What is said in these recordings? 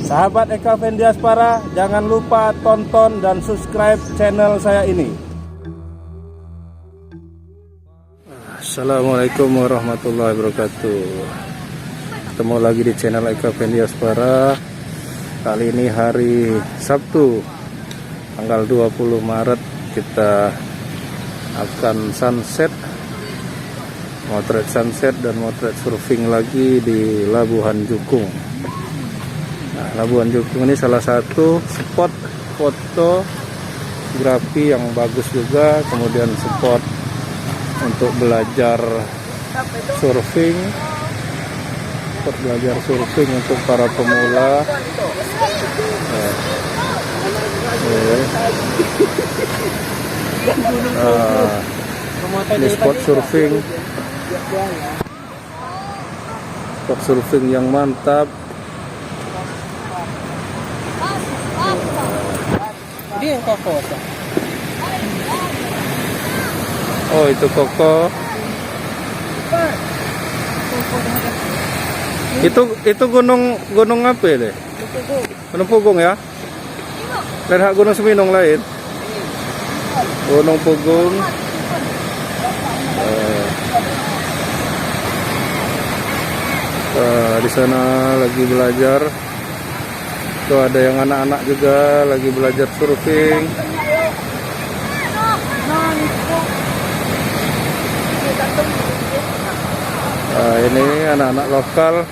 Sahabat Eka Diaspora, jangan lupa tonton dan subscribe channel saya ini. Assalamualaikum warahmatullahi wabarakatuh. Ketemu lagi di channel Eka Diaspora. Kali ini hari Sabtu, tanggal 20 Maret. Kita akan sunset, motret sunset dan motret surfing lagi di Labuhan Jukung. Nah, Labuhan Jukung ini salah satu spot fotografi yang bagus juga, kemudian spot untuk belajar surfing, untuk para pemula. Ini spot surfing yang mantap. Ini yang koko. Oh, itu koko. Itu gunung apa deh? Gunung Pugung ya? Dan hak Gunung Seminung lain. Gunung Pugung. Di sana lagi belajar. Tuh ada yang anak-anak juga lagi belajar surfing. Ini anak-anak lokal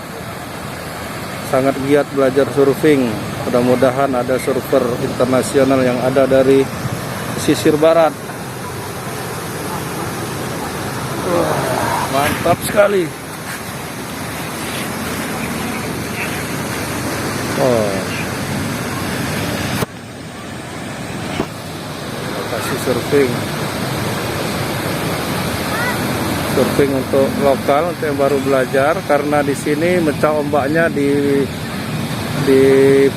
sangat giat belajar surfing. Mudah-mudahan ada surfer internasional yang ada dari pesisir barat. Mantap sekali. Lokasi surfing untuk lokal, untuk yang baru belajar, karena di sini mecah ombaknya di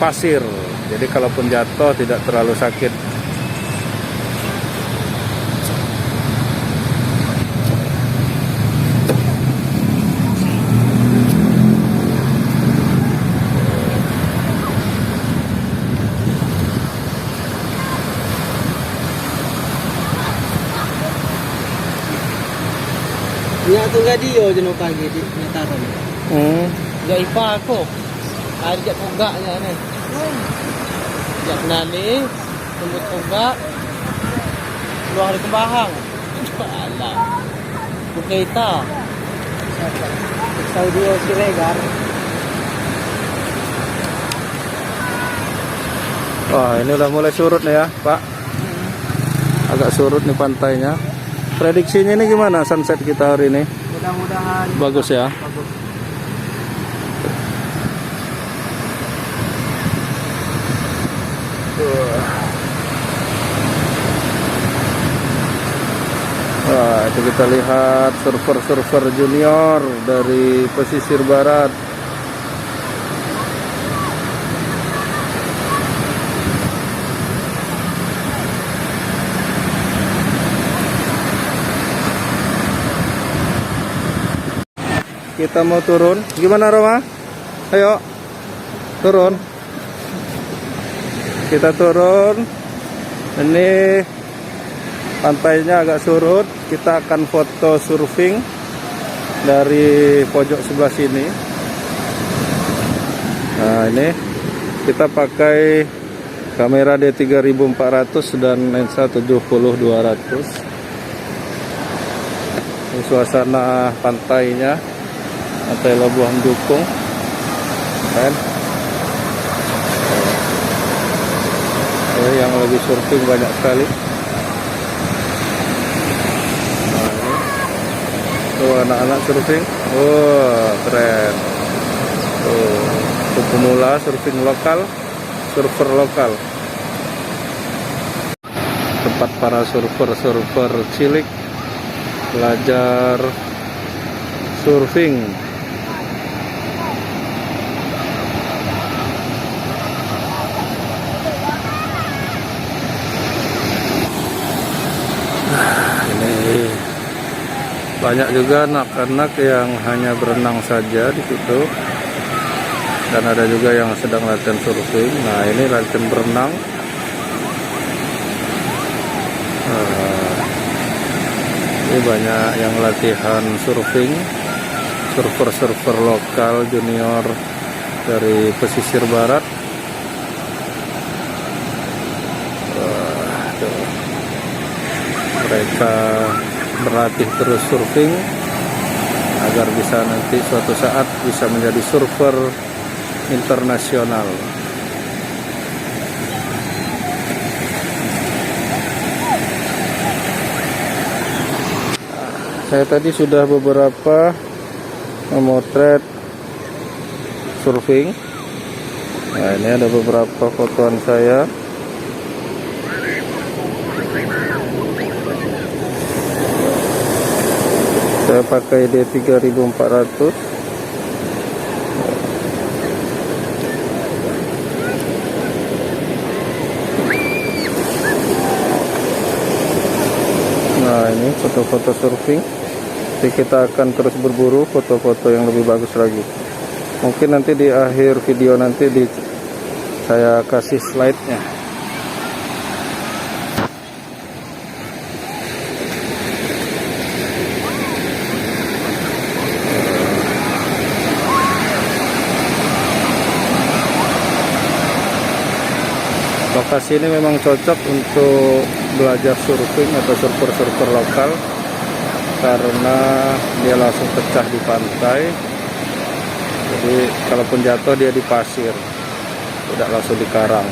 pasir, jadi kalaupun jatuh tidak terlalu sakit. Nya tu gadio jenuh pagi di nyataron. Gak ipa aku. Hari jak tugaknya ni. Jak nani, tunggu tugak. Keluar hari kebahang. Alah. Bukaita. Saudi Siregar. Wah, ini udah mulai surut nih ya, Pak. Agak surut nih pantainya. Prediksinya ini gimana sunset kita hari ini? Mudah-mudahan bagus ya. Bagus. Wah, itu kita lihat surfer junior dari pesisir barat. Kita mau turun. Gimana Roma? Ayo. Turun. Kita turun. Ini pantainya agak surut. Kita akan foto surfing dari pojok sebelah sini. Nah, ini kita pakai kamera D3400 dan lensa 70-200. Ini suasana pantainya. Pantai Labuhan Jukung, kan? Yang lagi surfing banyak sekali. Nah, ini. Tuh anak-anak surfing, keren. Tuh pemula surfing lokal, surfer lokal. Tempat para surfer cilik belajar surfing. Banyak juga anak-anak yang hanya berenang saja di situ. dan ada juga yang sedang latihan surfing. Nah, ini latihan berenang. Ini banyak yang latihan surfing, surfer lokal junior dari pesisir barat. Mereka berlatih terus surfing agar bisa nanti suatu saat bisa menjadi surfer internasional. Saya tadi sudah beberapa memotret surfing. Nah, ini ada beberapa fotoan saya. Saya pakai D3400. Nah, ini foto-foto surfing. Jadi kita akan terus berburu foto-foto yang lebih bagus lagi. Mungkin nanti di akhir video nanti saya kasih slide-nya. Lokasi ini memang cocok untuk belajar surfing atau surfer lokal karena dia langsung pecah di pantai. Jadi kalaupun jatuh dia di pasir, tidak langsung di karang.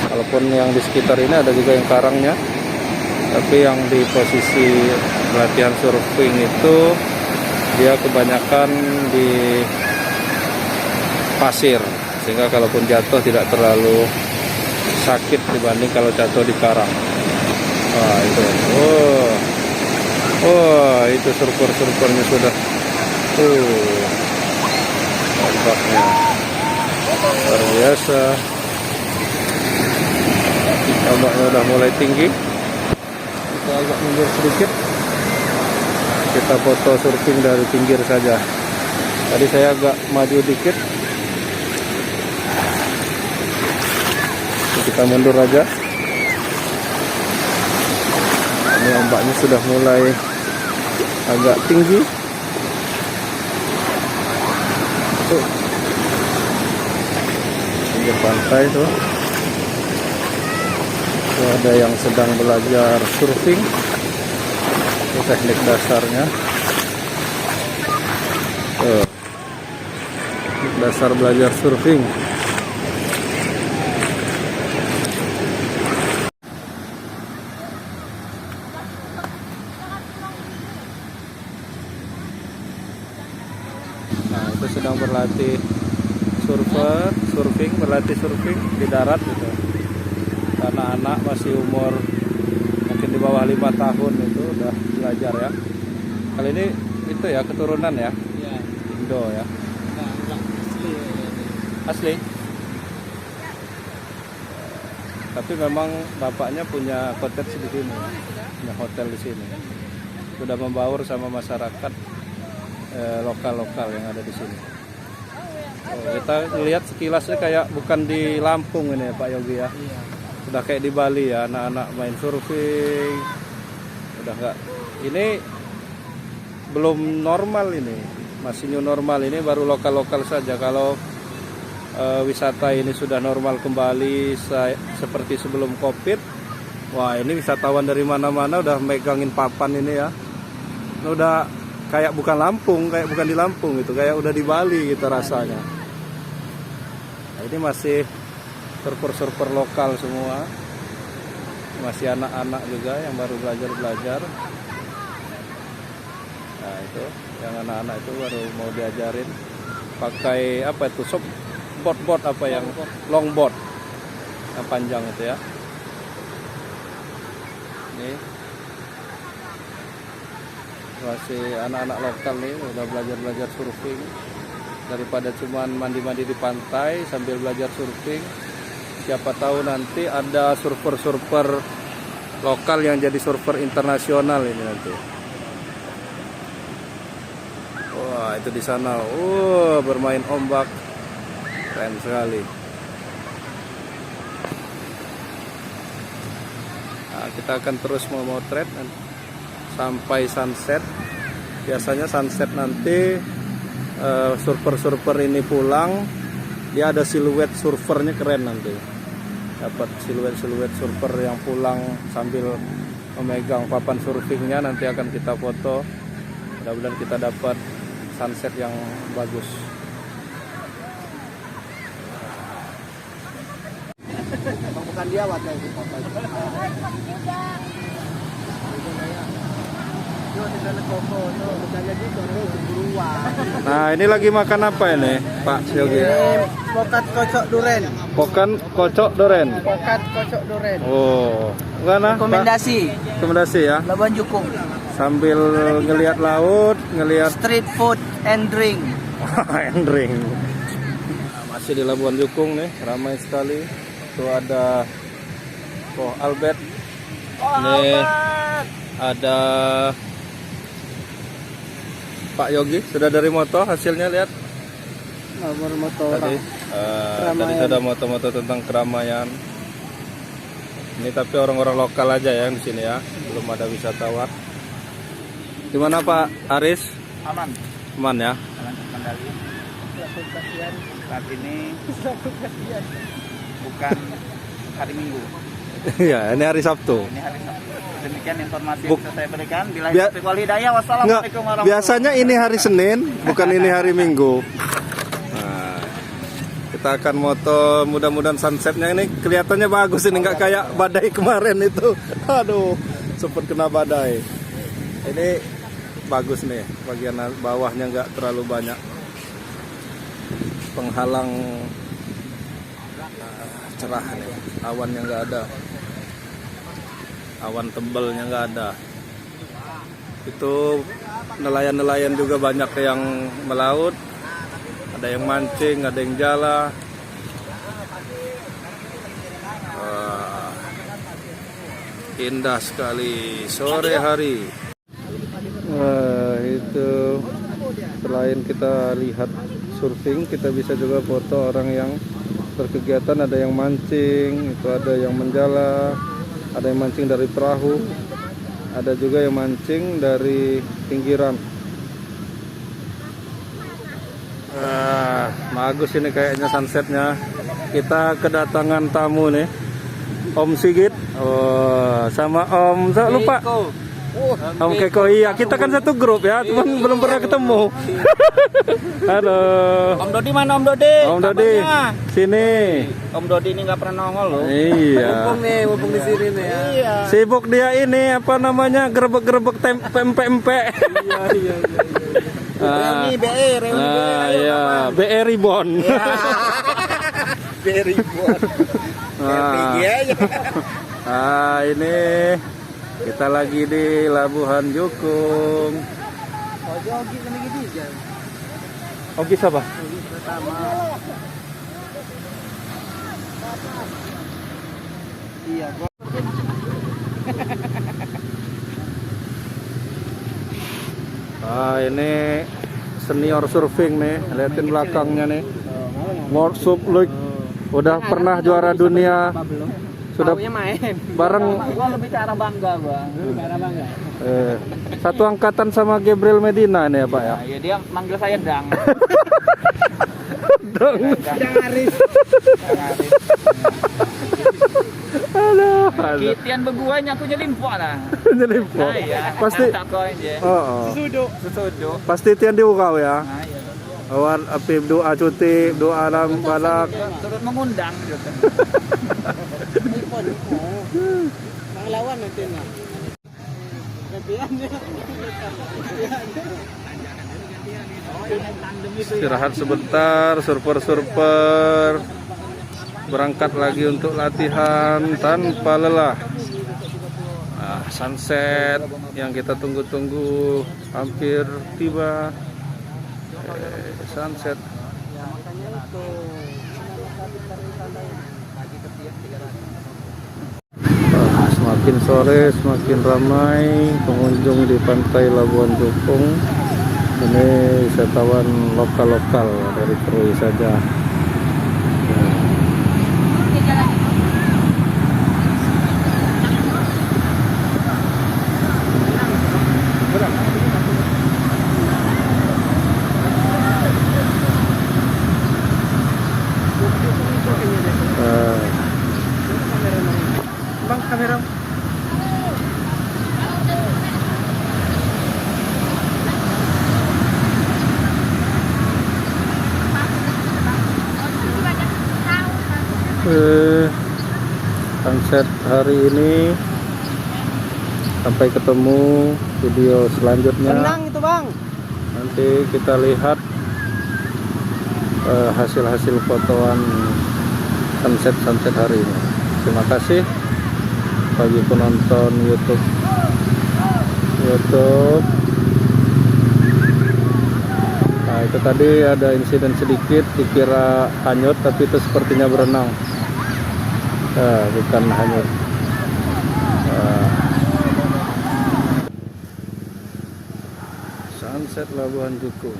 Kalaupun yang di sekitar ini ada juga yang karangnya, tapi yang di posisi latihan surfing itu dia kebanyakan di pasir, sehingga kalaupun jatuh tidak terlalu sakit dibanding kalau jatuh di karang. Wah, itu. Itu surfer-surfernya sudah. Nampaknya luar biasa. Ombaknya udah mulai tinggi. Kita agak mundur sedikit. Kita foto surfing dari pinggir saja. Tadi saya agak maju dikit. Kita mundur aja. Ini ombaknya sudah mulai agak tinggi. Tuh, pinggir pantai tuh. Tuh ada yang sedang belajar surfing. Itu teknik dasarnya. Tuh, teknik dasar belajar surfing. Nah, itu sedang berlatih berlatih surfing di darat gitu. Anak-anak masih umur mungkin di bawah 5 tahun itu udah belajar ya. Kali ini itu ya keturunan ya? Iya. Indo ya? Enggak, asli. Asli? Tapi memang bapaknya punya cottage di sini, punya hotel di sini. Sudah membaur sama masyarakat lokal-lokal yang ada di sini. Kita lihat sekilasnya kayak bukan di Lampung ini ya Pak Yogi ya. Iya. Udah kayak di Bali ya, anak-anak main surfing. Udah enggak. Ini belum normal ini. Masih new normal, ini baru lokal-lokal saja. Kalau wisata ini sudah normal kembali seperti sebelum Covid. Wah, ini wisatawan dari mana-mana udah megangin papan ini ya. Udah kayak bukan Lampung, kayak bukan di Lampung gitu, kayak udah di Bali gitu rasanya. Nah, ini masih surfer lokal semua, masih anak-anak juga yang baru belajar. Nah itu, yang anak-anak itu baru mau diajarin pakai apa itu, board apa yang longboard yang panjang itu ya. Ini masih anak-anak lokal nih udah belajar surfing, daripada cuman mandi-mandi di pantai sambil belajar surfing. Siapa tahu nanti ada surfer lokal yang jadi surfer internasional ini nanti. Wah, itu di sana bermain ombak Keren sekali. Nah, kita akan terus memotret sampai sunset. Biasanya sunset nanti surfer-surfer ini pulang, dia ada siluet surfernya keren nanti. Dapat siluet-siluet surfer yang pulang sambil memegang papan surfingnya, nanti akan kita foto. Mudah-mudahan kita dapat sunset yang bagus. Bukan dia waktu itu foto. Nah, ini lagi makan apa ini, Pak Yogi? Pokat kocok duren. Pokan kocok duren. Pokat kocok duren. Oh, mana? Rekomendasi. Rekomendasi ya. Labuan Jukung. Sambil ngelihat laut, ngelihat Street food and drink. and drink. Nah, masih di Labuan Jukung nih, ramai sekali. Tuh ada Albert. Nih ada Pak Yogi, sudah dari moto hasilnya, lihat. Nomor motor. Tadi ada moto-moto tentang keramaian. Ini tapi orang-orang lokal aja ya di sini ya, belum ada wisatawan. Gimana Pak Aris? Aman. Aman ya? Aman terkendali. Saat ini bukan hari Minggu. Ya, ini hari Sabtu. Ini hari Sabtu. Demikian informasi yang bisa saya berikan. Bila taufiq wal hidayah. Enggak, Wassalamualaikum warahmatullahi wabarakatuh. biasanya ini hari Senin, bukan ini hari Minggu. Nah, kita akan moto, mudah-mudahan sunsetnya ini kelihatannya bagus ini, nggak kayak badai kemarin itu. Aduh, sempat kena badai. Ini bagus nih, bagian bawahnya nggak terlalu banyak penghalang cerah nih, awannya nggak ada, awan tebalnya nggak ada. Itu nelayan-nelayan juga banyak yang melaut, ada yang mancing, ada yang jala. Indah sekali sore hari. Itu selain kita lihat surfing, kita bisa juga foto orang yang berkegiatan. Ada yang mancing, itu ada yang menjala, ada yang mancing dari perahu, ada juga yang mancing dari pinggiran. Bagus ini kayaknya sunsetnya. Kita kedatangan tamu nih, Om Sigit, sama Om, saya lupa. Om Keko, iya, kita kan satu grup ya, cuman belum pernah ketemu. Halo. Om Dodi mana Om Dodi? Om Dodi, sini. Om Dodi ini nggak pernah nongol loh. Iya. Mumpung di sini nih ya. Iya. Sibuk dia ini apa namanya, gerebek-gerebek pempek-pempek. Iya. Reuni BE, Iya, BE Ribon. BE Ribon. Ini kita lagi di Labuhan Jukung. Ogi kan lagi dia. Ogi siapa? Ogi pertama. Iya, gua. Ini senior surfing nih, liatin belakangnya nih. Workshop League, udah pernah juara dunia. Sudah main bareng. Gua lebih ke arah bangga gua. Satu angkatan sama Gabriel Medina nih ya Pak ya. Iya, dia manggil saya Dang. Dang. Dang Aris. Aduh. Kitian beguanya aku nyelimpo lah. Nyelimpo. Iya. Pasti. Susudu. Pasti tian diukau ya. Nah, iya. Awan api doa cuti, doa alam balak. Turut mengundang gitu. Lawan nanti nah. Istirahat sebentar, surfer-surfer berangkat lagi untuk latihan tanpa lelah. Sunset yang kita tunggu-tunggu hampir tiba. Sunset. Semakin sore semakin ramai pengunjung di pantai Labuan Jukung. Ini wisatawan lokal dari Krui saja. Bang kamera. Sunset hari ini. Sampai ketemu video selanjutnya. Tenang itu bang. Nanti kita lihat hasil-hasil fotoan sunset hari ini. Terima kasih bagi penonton YouTube. Nah, itu tadi ada insiden sedikit, dikira hanyut tapi itu sepertinya berenang. Bukan hanyut. Sunset Labuhan Jukung.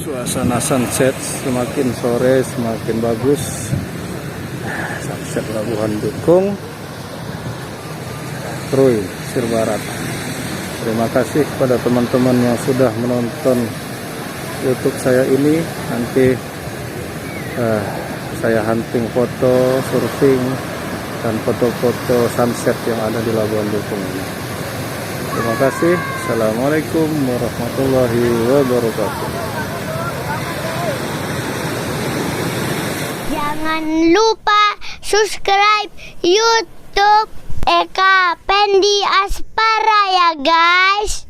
Suasana sunset semakin sore semakin bagus. Sunset Labuhan Jukung, Krui, Mesir Barat. Terima kasih kepada teman-teman yang sudah menonton YouTube saya ini. Nanti saya hunting foto, surfing, dan foto-foto sunset yang ada di Labuhan Jukung ini. Terima kasih. Assalamualaikum warahmatullahi wabarakatuh. Jangan lupa subscribe YouTube Eka Pendi Aspara ya guys.